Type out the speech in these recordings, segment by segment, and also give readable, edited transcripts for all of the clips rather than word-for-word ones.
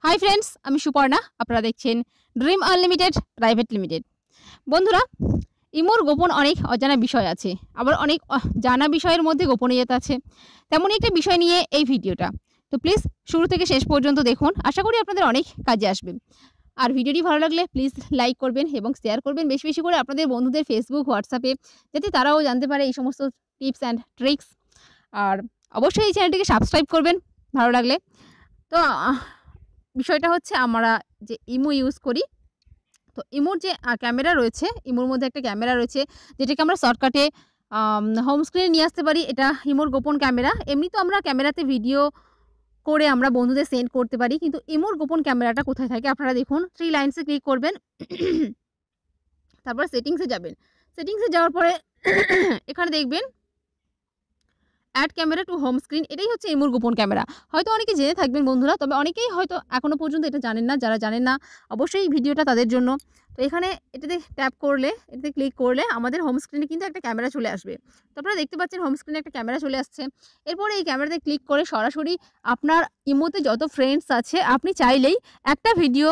Hi friends, আমি সুপর্ণা। আপনারা দেখছেন ড্রিম আনলিমিটেড প্রাইভেট লিমিটেড। বন্ধুরা, ইমোর গোপন অনেক অজানা বিষয় আছে, আবার অনেক জানা বিষয়ের মধ্যে গোপনীয়তা আছে। তেমনই একটা বিষয় নিয়ে এই ভিডিওটা। তো প্লিজ শুরু থেকে শেষ পর্যন্ত দেখুন, আশা করি আপনাদের অনেক কাজে আসবে। আর ভিডিওটি ভালো লাগলে প্লিজ লাইক করবেন এবং শেয়ার করবেন বেশি বেশি করে আপনাদের বন্ধুদের ফেসবুক, হোয়াটসঅ্যাপে, যাতে তারাও জানতে পারে এই সমস্ত টিপস অ্যান্ড ট্রিক্স। আর অবশ্যই এই চ্যানেলটিকে সাবস্ক্রাইব করবেন ভালো লাগলে। তো বিষয়টা হচ্ছে, আমরা যে ইমো ইউজ করি, তো ইমোর যে ক্যামেরা রয়েছে, ইমোর মধ্যে একটা ক্যামেরা রয়েছে যেটাকে আমরা শর্টকাটে হোম স্ক্রিনে নিয়ে আসতে পারি। এটা ইমোর গোপন ক্যামেরা। এমনি তো আমরা ক্যামেরাতে ভিডিও করে আমরা বন্ধুদের সেন্ড করতে পারি, কিন্তু ইমোর গোপন ক্যামেরাটা কোথায় থাকে আপনারা দেখুন। 3 লাইনসে ক্লিক করবেন, তারপর সেটিংসে যাবেন। সেটিংসে যাওয়ার পরে এখানে দেখবেন add camera to home screen. এটাই হচ্ছে ইমোর গোপন ক্যামেরা। হয়তো অনেকে জেনে থাকবেন বন্ধুরা, তবে অনেকেই হয়তো এখনও পর্যন্ত এটা জানেন না। যারা জানেন না অবশ্যই ভিডিওটা তাদের জন্য। তো এখানে এটাতে ট্যাপ করলে, এটাতে ক্লিক করলে আমাদের হোম স্ক্রিনে কিন্তু একটা ক্যামেরা চলে আসবে। তো আপনারা দেখতে পাচ্ছেন হোম স্ক্রিনে একটা ক্যামেরা চলে আসছে। এরপরে এই ক্যামেরাতে ক্লিক করে সরাসরি আপনার ইমোতে যত ফ্রেন্ডস আছে, আপনি চাইলেই একটা ভিডিও,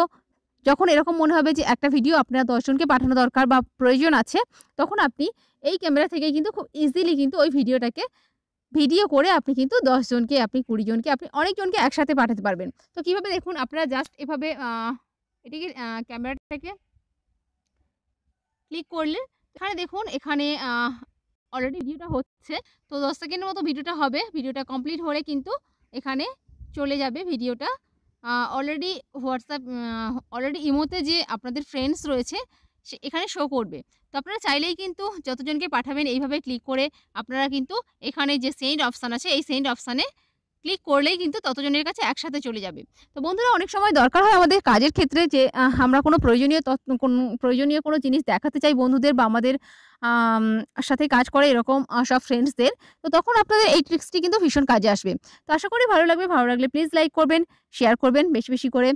যখন এরকম মনে হবে যে একটা ভিডিও আপনার 10 জনকে পাঠানো দরকার বা প্রয়োজন আছে, তখন আপনি এই ক্যামেরা থেকে কিন্তু খুব ইজিলি কিন্তু ওই ভিডিও করে আপনি কিন্তু 10 জনকে, আপনি 20 জনকে, আপনি অনেকজনকে একসাথে পাঠাতে পারবেন। তো কিভাবে দেখুন, আপনারা জাস্ট এভাবে এটিকে ক্যামেরাটাকে ক্লিক করলে এখানে দেখুন, এখানে অলরেডি ভিডিওটা হচ্ছে। তো 10 সেকেন্ডের মতো ভিডিওটা হবে। ভিডিওটা কমপ্লিট হলে কিন্তু এখানে চলে যাবে ভিডিওটা। অলরেডি অলরেডি ইমোতে যে আপনাদের ফ্রেন্ডস রয়েছে এখানে শো করবে। তো আপনারা চাইলেই কিন্তু যতজনকে পাঠাবেন এইভাবে ক্লিক করে আপনারা কিন্তু এখানে যে সেন্ড অপশান আছে, এই সেন্ড অপশানে ক্লিক করলেই কিন্তু ততজনের কাছে একসাথে চলে যাবে। তো বন্ধুরা, অনেক সময় দরকার হয় আমাদের কাজের ক্ষেত্রে যে আমরা কোনো প্রয়োজনীয় কোনো জিনিস দেখাতে চাই বন্ধুদের বা আমাদের সাথে কাজ করে এরকম সব ফ্রেন্ডসদের। তো তখন আপনাদের এই ট্রিক্সটি কিন্তু ভীষণ কাজে আসবে। তো আশা করি ভালো লাগবে। ভালো লাগলে প্লিজ লাইক করবেন, শেয়ার করবেন বেশি বেশি করে।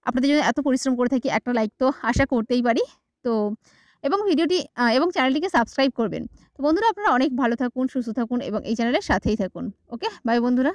আপনাদের জন্য এত পরিশ্রম করে থাকি, একটা লাইক তো আশা করতেই পারি। তো এবং ভিডিওটি এবং চ্যানেলটিকে সাবস্ক্রাইব করবেন। তো বন্ধুরা, আপনারা অনেক ভালো থাকুন, সুস্থ থাকুন এবং এই চ্যানেলের সাথেই থাকুন। ওকে, বাই বন্ধুরা।